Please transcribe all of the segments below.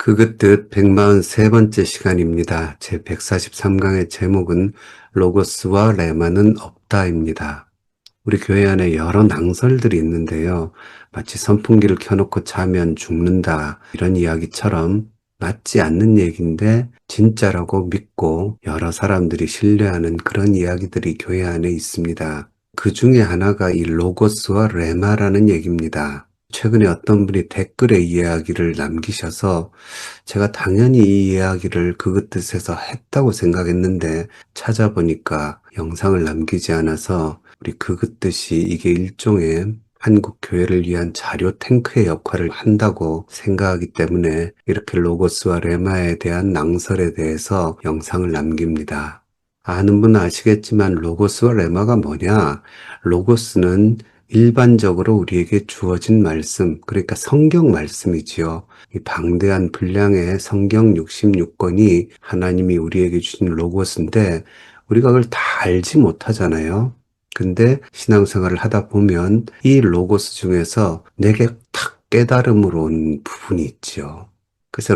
그긋뜻 143번째 시간입니다. 제 143강의 제목은 로고스와 레마는 없다입니다. 우리 교회 안에 여러 낭설들이 있는데요. 마치 선풍기를 켜놓고 자면 죽는다 이런 이야기처럼 맞지 않는 얘기인데 진짜라고 믿고 여러 사람들이 신뢰하는 그런 이야기들이 교회 안에 있습니다. 그 중에 하나가 이 로고스와 레마라는 얘기입니다. 최근에 어떤 분이 댓글에 이 이야기를 남기셔서 제가 당연히 이 이야기를 그 뜻에서 했다고 생각했는데 찾아보니까 영상을 남기지 않아서 우리 그 뜻이 이게 일종의 한국 교회를 위한 자료 탱크의 역할을 한다고 생각하기 때문에 이렇게 로고스와 레마에 대한 낭설에 대해서 영상을 남깁니다. 아는 분은 아시겠지만 로고스와 레마가 뭐냐? 로고스는 일반적으로 우리에게 주어진 말씀, 그러니까 성경 말씀이지요. 이 방대한 분량의 성경 66권이 하나님이 우리에게 주신 로고스인데 우리가 그걸 다 알지 못하잖아요. 근데 신앙생활을 하다 보면 이 로고스 중에서 내게 탁 깨달음으로 온 부분이 있죠. 그래서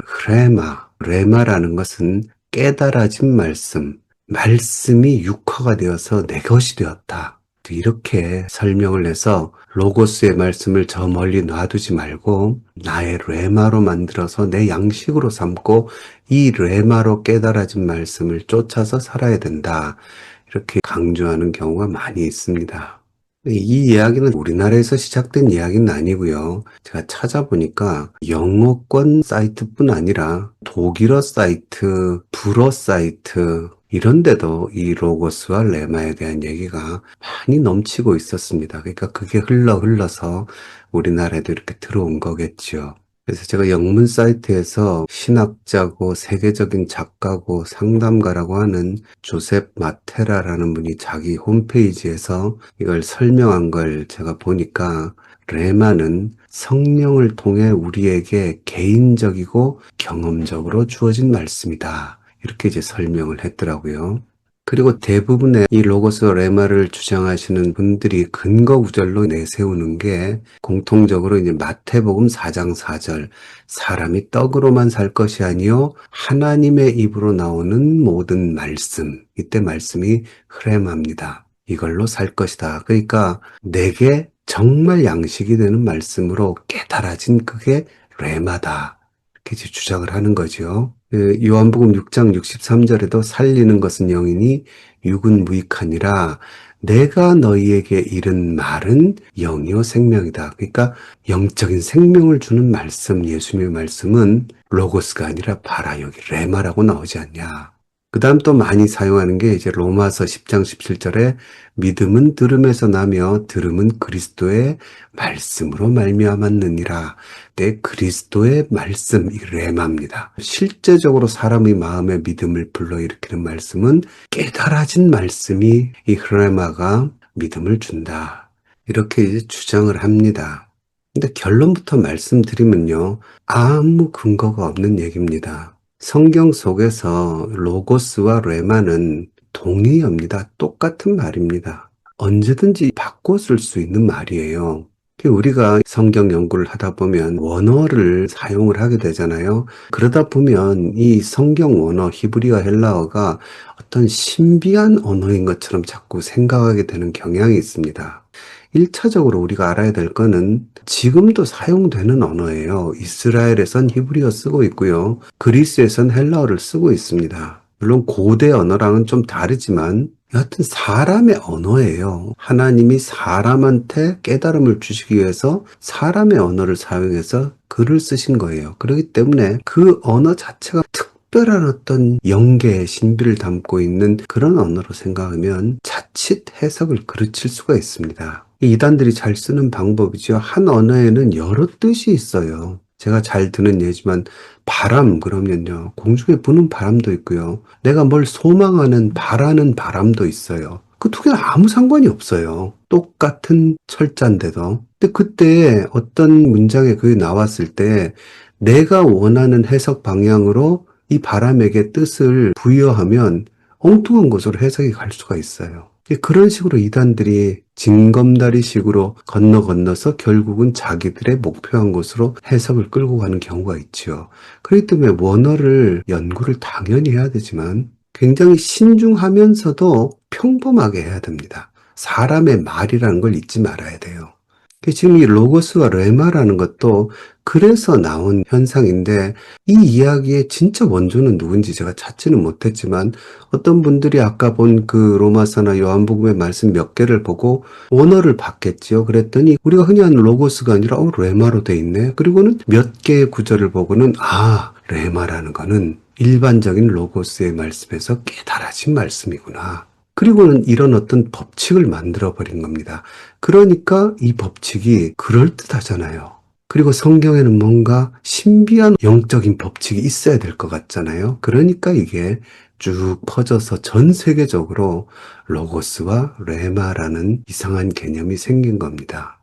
레마라는 것은 깨달아진 말씀, 말씀이 육화가 되어서 내 것이 되었다. 이렇게 설명을 해서 로고스의 말씀을 저 멀리 놔두지 말고 나의 레마로 만들어서 내 양식으로 삼고 이 레마로 깨달아진 말씀을 쫓아서 살아야 된다. 이렇게 강조하는 경우가 많이 있습니다. 이 이야기는 우리나라에서 시작된 이야기는 아니고요. 제가 찾아보니까 영어권 사이트뿐 아니라 독일어 사이트, 불어 사이트 이런 데도 이 로고스와 레마에 대한 얘기가 많이 넘치고 있었습니다. 그러니까 그게 흘러서 우리나라에도 이렇게 들어온 거겠죠. 그래서 제가 영문 사이트에서 신학자고 세계적인 작가고 상담가라고 하는 조셉 마테라라는 분이 자기 홈페이지에서 이걸 설명한 걸 제가 보니까 레마는 성령을 통해 우리에게 개인적이고 경험적으로 주어진 말씀이다. 이렇게 이제 설명을 했더라고요. 그리고 대부분의 이 로고스 레마를 주장하시는 분들이 근거 구절로 내세우는 게 공통적으로 이제 마태복음 4장 4절 사람이 떡으로만 살 것이 아니요 하나님의 입으로 나오는 모든 말씀, 이때 말씀이 흐레마입니다. 이걸로 살 것이다. 그러니까 내게 정말 양식이 되는 말씀으로 깨달아진 그게 레마다. 이렇게 이제 주장을 하는 거죠. 요한복음 6장 63절에도 살리는 것은 영이니 육은 무익하니라. 내가 너희에게 이른 말은 영이요 생명이다. 그러니까 영적인 생명을 주는 말씀, 예수님의 말씀은 로고스가 아니라 바라 여기 레마라고 나오지 않냐. 그 다음 또 많이 사용하는 게 이제 로마서 10장 17절에 믿음은 들음에서 나며 들음은 그리스도의 말씀으로 말미암았느니라. 내 그리스도의 말씀, 이 레마입니다. 실제적으로 사람의 마음에 믿음을 불러일으키는 말씀은 깨달아진 말씀이 이 레마가 믿음을 준다. 이렇게 이제 주장을 합니다. 근데 결론부터 말씀드리면요. 아무 근거가 없는 얘기입니다. 성경 속에서 로고스와 레마는 동의어입니다. 똑같은 말입니다. 언제든지 바꿔 쓸 수 있는 말이에요. 우리가 성경 연구를 하다 보면 원어를 사용을 하게 되잖아요. 그러다 보면 이 성경 원어, 히브리어, 헬라어가 어떤 신비한 언어인 것처럼 자꾸 생각하게 되는 경향이 있습니다. 1차적으로 우리가 알아야 될 거는 지금도 사용되는 언어예요. 이스라엘에선 히브리어 쓰고 있고요. 그리스에선 헬라어를 쓰고 있습니다. 물론 고대 언어랑은 좀 다르지만 여하튼 사람의 언어예요. 하나님이 사람한테 깨달음을 주시기 위해서 사람의 언어를 사용해서 글을 쓰신 거예요. 그렇기 때문에 그 언어 자체가 특별한 어떤 영계의 신비를 담고 있는 그런 언어로 생각하면 자칫 해석을 그르칠 수가 있습니다. 이단들이 잘 쓰는 방법이죠. 한 언어에는 여러 뜻이 있어요. 제가 잘 드는 예지만 바람 그러면요. 공중에 부는 바람도 있고요. 내가 뭘 소망하는 바라는 바람도 있어요. 그 두 개는 아무 상관이 없어요. 똑같은 철자인데도. 근데 그때 어떤 문장에 그게 나왔을 때 내가 원하는 해석 방향으로 이 바람에게 뜻을 부여하면 엉뚱한 것으로 해석이 갈 수가 있어요. 그런 식으로 이단들이 징검다리 식으로 건너서 결국은 자기들의 목표한 곳으로 해석을 끌고 가는 경우가 있지요. 그렇기 때문에 원어를 연구를 당연히 해야 되지만 굉장히 신중하면서도 평범하게 해야 됩니다. 사람의 말이라는 걸 잊지 말아야 돼요. 지금 이 로고스와 레마라는 것도 그래서 나온 현상인데 이 이야기의 진짜 원조는 누군지 제가 찾지는 못했지만 어떤 분들이 아까 본 그 로마서나 요한복음의 말씀 몇 개를 보고 원어를 봤겠지요. 그랬더니 우리가 흔히 하는 로고스가 아니라 레마로 돼 있네. 그리고는 몇 개의 구절을 보고는 레마라는 거는 일반적인 로고스의 말씀에서 깨달아진 말씀이구나. 그리고는 이런 어떤 법칙을 만들어 버린 겁니다. 그러니까 이 법칙이 그럴듯하잖아요. 그리고 성경에는 뭔가 신비한 영적인 법칙이 있어야 될 것 같잖아요. 그러니까 이게 쭉 퍼져서 전 세계적으로 로고스와 레마라는 이상한 개념이 생긴 겁니다.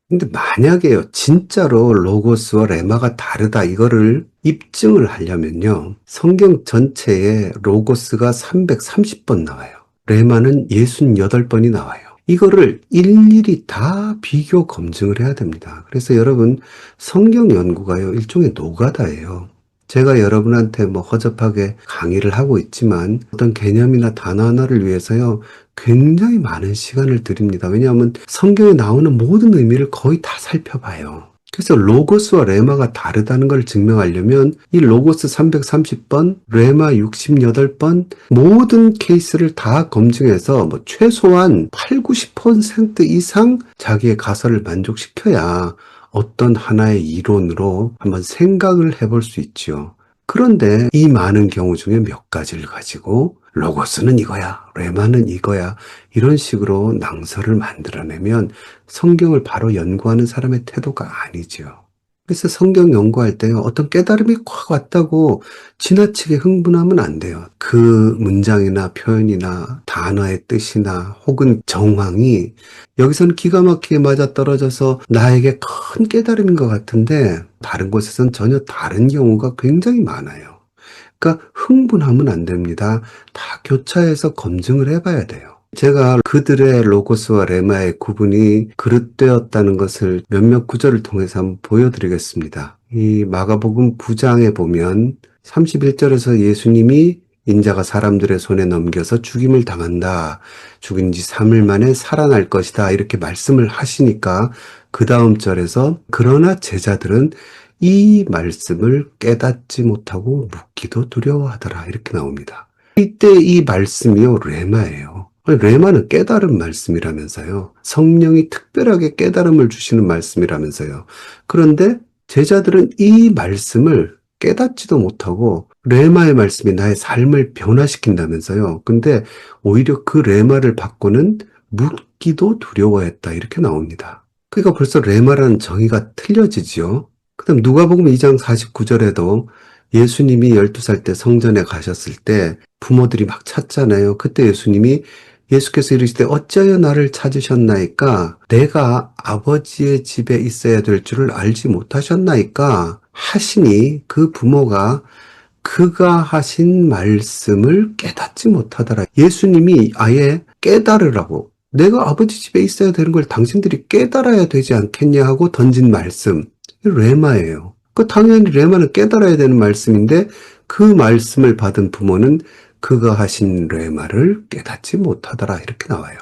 근데 만약에요, 진짜로 로고스와 레마가 다르다 이거를 입증을 하려면요, 성경 전체에 로고스가 330번 나와요. 레마는 68번이 나와요. 이거를 일일이 다 비교 검증을 해야 됩니다. 그래서 여러분, 성경 연구가요, 일종의 노가다예요. 제가 여러분한테 허접하게 강의를 하고 있지만 어떤 개념이나 단어 하나를 위해서요, 굉장히 많은 시간을 드립니다. 왜냐하면 성경에 나오는 모든 의미를 거의 다 살펴봐요. 그래서 로고스와 레마가 다르다는 걸 증명하려면 이 로고스 330번, 레마 68번 모든 케이스를 다 검증해서 최소한 8, 90% 이상 자기의 가설을 만족시켜야 어떤 하나의 이론으로 한번 생각을 해볼 수 있지요. 그런데 이 많은 경우 중에 몇 가지를 가지고 로고스는 이거야, 레마는 이거야 이런 식으로 낭설을 만들어내면 성경을 바로 연구하는 사람의 태도가 아니죠. 그래서 성경 연구할 때 어떤 깨달음이 확 왔다고 지나치게 흥분하면 안 돼요. 그 문장이나 표현이나 단어의 뜻이나 혹은 정황이 여기서는 기가 막히게 맞아떨어져서 나에게 큰 깨달음인 것 같은데 다른 곳에서는 전혀 다른 경우가 굉장히 많아요. 그러니까 흥분하면 안 됩니다. 다 교차해서 검증을 해봐야 돼요. 제가 그들의 로고스와 레마의 구분이 그릇되었다는 것을 몇몇 구절을 통해서 한번 보여드리겠습니다. 이 마가복음 9장에 보면 31절에서 예수님이 인자가 사람들의 손에 넘겨서 죽임을 당한다. 죽인 지 3일 만에 살아날 것이다. 이렇게 말씀을 하시니까 그 다음 절에서 그러나 제자들은 이 말씀을 깨닫지 못하고 묻기도 두려워하더라. 이렇게 나옵니다. 이때 이 말씀이요, 레마예요. 레마는 깨달은 말씀이라면서요. 성령이 특별하게 깨달음을 주시는 말씀이라면서요. 그런데 제자들은 이 말씀을 깨닫지도 못하고 레마의 말씀이 나의 삶을 변화시킨다면서요. 근데 오히려 그 레마를 받고는 묻기도 두려워했다. 이렇게 나옵니다. 그러니까 벌써 레마라는 정의가 틀려지지요. 그다음 누가복음 2장 49절에도 예수님이 12살 때 성전에 가셨을 때 부모들이 막 찾잖아요. 그때 예수께서 이르시되 어찌하여 나를 찾으셨나이까? 내가 아버지의 집에 있어야 될 줄을 알지 못하셨나이까? 하시니 그 부모가 그가 하신 말씀을 깨닫지 못하더라. 예수님이 아예 깨달으라고 내가 아버지 집에 있어야 되는 걸 당신들이 깨달아야 되지 않겠냐 하고 던진 말씀. 레마예요. 당연히 레마는 깨달아야 되는 말씀인데 그 말씀을 받은 부모는 그가 하신 레마를 깨닫지 못하더라 이렇게 나와요.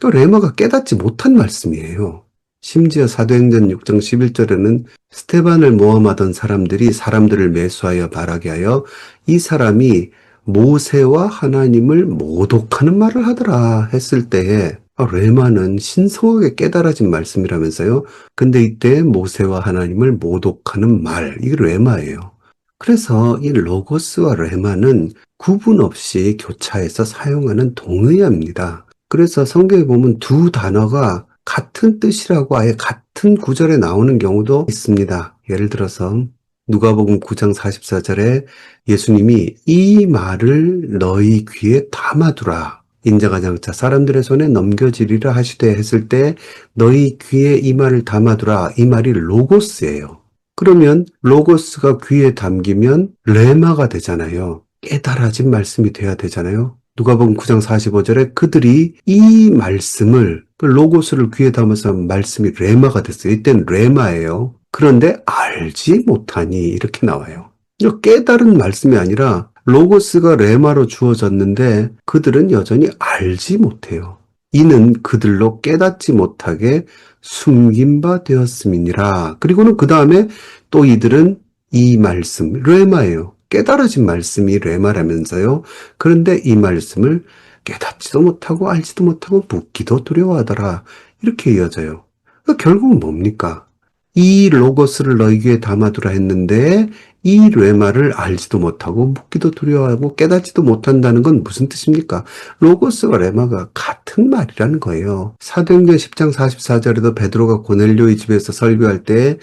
레마가 깨닫지 못한 말씀이에요. 심지어 사도행전 6장 11절에는 스테반을 모함하던 사람들이 사람들을 매수하여 말하게 하여 이 사람이 모세와 하나님을 모독하는 말을 하더라 했을 때에 레마는 신성하게 깨달아진 말씀이라면서요. 근데 이때 모세와 하나님을 모독하는 말, 이게 레마예요. 그래서 이 로고스와 레마는 구분 없이 교차해서 사용하는 동의어입니다. 그래서 성경에 보면 두 단어가 같은 뜻이라고 아예 같은 구절에 나오는 경우도 있습니다. 예를 들어서 누가복음 9장 44절에 예수님이 이 말을 너희 귀에 담아두라. 인자가 장차 사람들의 손에 넘겨지리라 하시되 했을 때 너희 귀에 이 말을 담아두라. 이 말이 로고스예요. 그러면 로고스가 귀에 담기면 레마가 되잖아요. 깨달아진 말씀이 돼야 되잖아요. 누가복음 9장 45절에 그들이 이 말씀을 그 로고스를 귀에 담아서 한 말씀이 레마가 됐어요. 이때는 레마예요. 그런데 알지 못하니 이렇게 나와요. 깨달은 말씀이 아니라 로고스가 레마로 주어졌는데 그들은 여전히 알지 못해요. 이는 그들로 깨닫지 못하게 숨긴 바 되었음이니라. 그리고는 그 다음에 또 이들은 이 말씀, 레마예요. 깨달아진 말씀이 레마라면서요. 그런데 이 말씀을 깨닫지도 못하고 알지도 못하고 묻기도 두려워하더라. 이렇게 이어져요. 그러니까 결국은 뭡니까? 이 로고스를 너희 귀에 담아두라 했는데 이 레마를 알지도 못하고 묻기도 두려워하고 깨닫지도 못한다는 건 무슨 뜻입니까? 로고스와 레마가 같은 말이라는 거예요. 사도행전 10장 44절에도 베드로가 고넬료의 집에서 설교할 때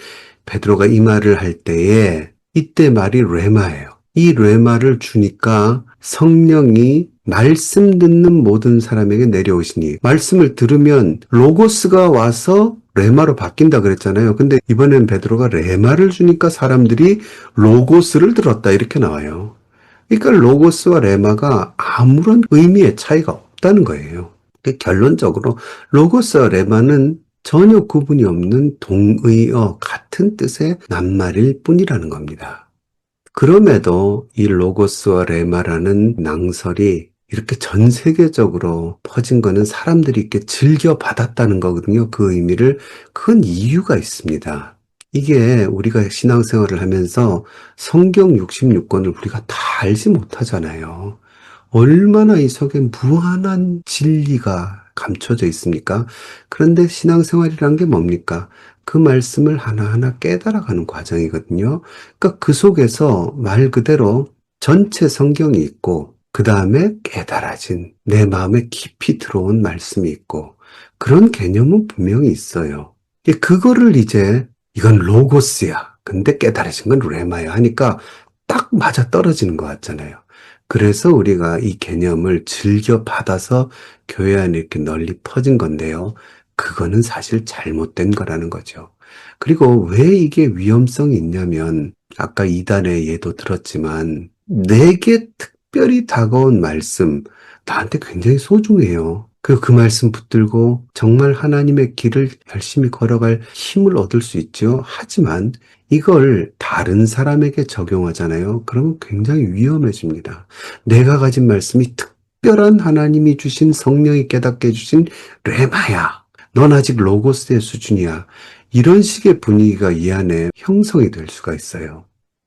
베드로가 이 말을 할 때에 이때 말이 레마예요. 이 레마를 주니까 성령이 말씀 듣는 모든 사람에게 내려오시니 말씀을 들으면 로고스가 와서 레마로 바뀐다 그랬잖아요. 근데 이번엔 베드로가 레마를 주니까 사람들이 로고스를 들었다 이렇게 나와요. 그러니까 로고스와 레마가 아무런 의미의 차이가 없다는 거예요. 결론적으로 로고스와 레마는 전혀 구분이 없는 동의어 같은 뜻의 낱말일 뿐이라는 겁니다. 그럼에도 이 로고스와 레마라는 낭설이 이렇게 전 세계적으로 퍼진 거는 사람들이 이렇게 즐겨 받았다는 거거든요. 그 의미를. 큰 이유가 있습니다. 이게 우리가 신앙생활을 하면서 성경 66권을 우리가 다 알지 못하잖아요. 얼마나 이 속에 무한한 진리가 감춰져 있습니까? 그런데 신앙생활이란 게 뭡니까? 그 말씀을 하나하나 깨달아가는 과정이거든요. 그러니까 그 속에서 말 그대로 전체 성경이 있고 그 다음에 깨달아진 내 마음에 깊이 들어온 말씀이 있고 그런 개념은 분명히 있어요. 그거를 이제 이건 로고스야. 근데 깨달아진 건 레마야 하니까 딱 맞아 떨어지는 것 같잖아요. 그래서 우리가 이 개념을 즐겨 받아서 교회 안에 이렇게 널리 퍼진 건데요. 그거는 사실 잘못된 거라는 거죠. 그리고 왜 이게 위험성이 있냐면 아까 이단의 예도 들었지만 내게 특별히 다가온 말씀 나한테 굉장히 소중해요. 그 말씀 붙들고 정말 하나님의 길을 열심히 걸어갈 힘을 얻을 수 있죠. 하지만 이걸 다른 사람에게 적용하잖아요. 그러면 굉장히 위험해집니다. 내가 가진 말씀이 특별한 하나님이 주신 성령이 깨닫게 해주신 레마야. 넌 아직 로고스의 수준이야. 이런 식의 분위기가 이 안에 형성이 될 수가 있어요.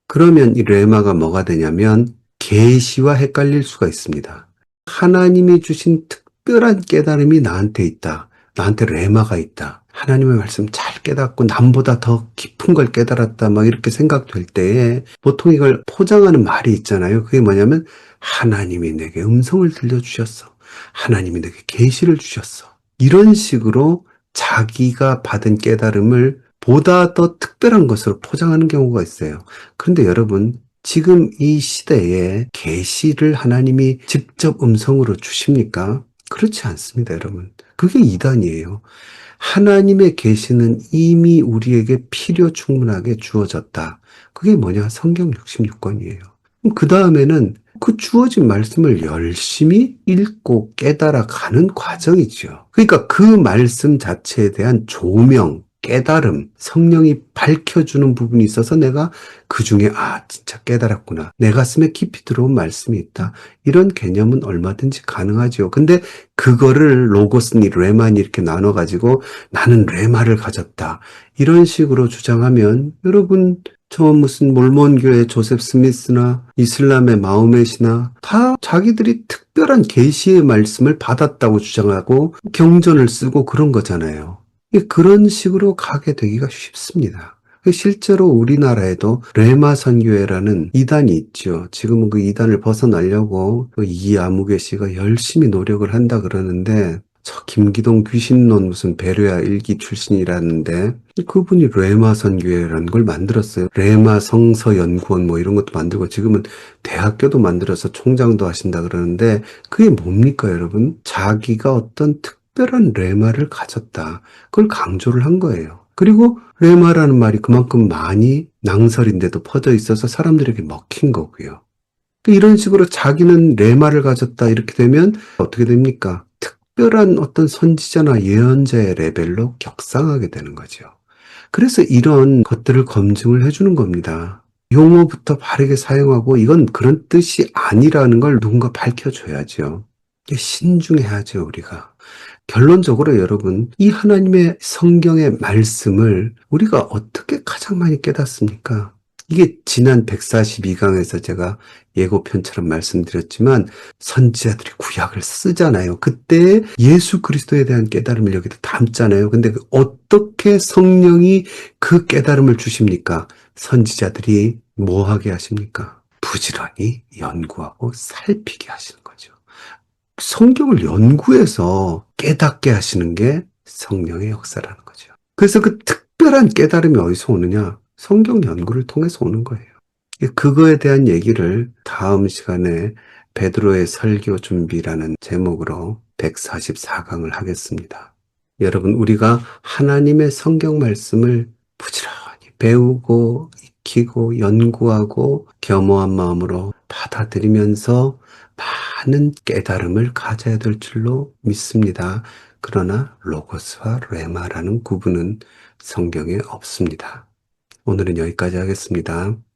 그러면 이 레마가 뭐가 되냐면 계시와 헷갈릴 수가 있습니다. 하나님이 주신 특별한 깨달음이 나한테 있다. 나한테 레마가 있다. 하나님의 말씀 잘 깨닫고 남보다 더 깊은 걸 깨달았다. 막 이렇게 생각될 때에 보통 이걸 포장하는 말이 있잖아요. 그게 뭐냐면 하나님이 내게 음성을 들려주셨어. 하나님이 내게 계시를 주셨어. 이런 식으로 자기가 받은 깨달음을 보다 더 특별한 것으로 포장하는 경우가 있어요. 그런데 여러분 지금 이 시대에 계시를 하나님이 직접 음성으로 주십니까? 그렇지 않습니다, 여러분. 그게 이단이에요. 하나님의 계시는 이미 우리에게 필요 충분하게 주어졌다. 그게 뭐냐? 성경 66권이에요. 그 다음에는 그 주어진 말씀을 열심히 읽고 깨달아 가는 과정이죠. 그러니까 그 말씀 자체에 대한 조명, 깨달음, 성령이 밝혀주는 부분이 있어서 내가 그 중에 진짜 깨달았구나. 내 가슴에 깊이 들어온 말씀이 있다. 이런 개념은 얼마든지 가능하죠. 근데 그거를 로고스니 레마니 이렇게 나눠가지고 나는 레마를 가졌다. 이런 식으로 주장하면 여러분 저 무슨 몰몬교의 조셉 스미스나 이슬람의 마호멧이나 다 자기들이 특별한 계시의 말씀을 받았다고 주장하고 경전을 쓰고 그런 거잖아요. 그런 식으로 가게 되기가 쉽습니다. 실제로 우리나라에도 레마 선교회라는 이단이 있죠. 지금은 그 이단을 벗어나려고 이아무개 씨가 열심히 노력을 한다 그러는데 저 김기동 귀신론 무슨 베레아 일기 출신이라는데 그분이 레마 선교회라는 걸 만들었어요. 레마 성서 연구원 뭐 이런 것도 만들고 지금은 대학교도 만들어서 총장도 하신다 그러는데 그게 뭡니까 여러분? 자기가 어떤 특별한 레마를 가졌다. 그걸 강조를 한 거예요. 그리고 레마라는 말이 그만큼 많이 낭설인데도 퍼져 있어서 사람들에게 먹힌 거고요. 이런 식으로 자기는 레마를 가졌다 이렇게 되면 어떻게 됩니까? 특별한 어떤 선지자나 예언자의 레벨로 격상하게 되는 거죠. 그래서 이런 것들을 검증을 해주는 겁니다. 용어부터 바르게 사용하고 이건 그런 뜻이 아니라는 걸 누군가 밝혀줘야죠. 신중해야죠, 우리가. 결론적으로 여러분, 이 하나님의 성경의 말씀을 우리가 어떻게 가장 많이 깨닫습니까? 이게 지난 142강에서 제가 예고편처럼 말씀드렸지만 선지자들이 구약을 쓰잖아요. 그때 예수 그리스도에 대한 깨달음을 여기다 담잖아요. 근데 어떻게 성령이 그 깨달음을 주십니까? 선지자들이 뭐 하게 하십니까? 부지런히 연구하고 살피게 하시는 거죠. 성경을 연구해서 깨닫게 하시는 게 성령의 역사라는 거죠. 그래서 그 특별한 깨달음이 어디서 오느냐? 성경 연구를 통해서 오는 거예요. 그거에 대한 얘기를 다음 시간에 베드로의 설교 준비라는 제목으로 144강을 하겠습니다. 여러분, 우리가 하나님의 성경 말씀을 부지런히 배우고 익히고 연구하고 겸허한 마음으로 받아들이면서 많은 깨달음을 가져야 될 줄로 믿습니다. 그러나 로고스와 레마라는 구분은 성경에 없습니다. 오늘은 여기까지 하겠습니다.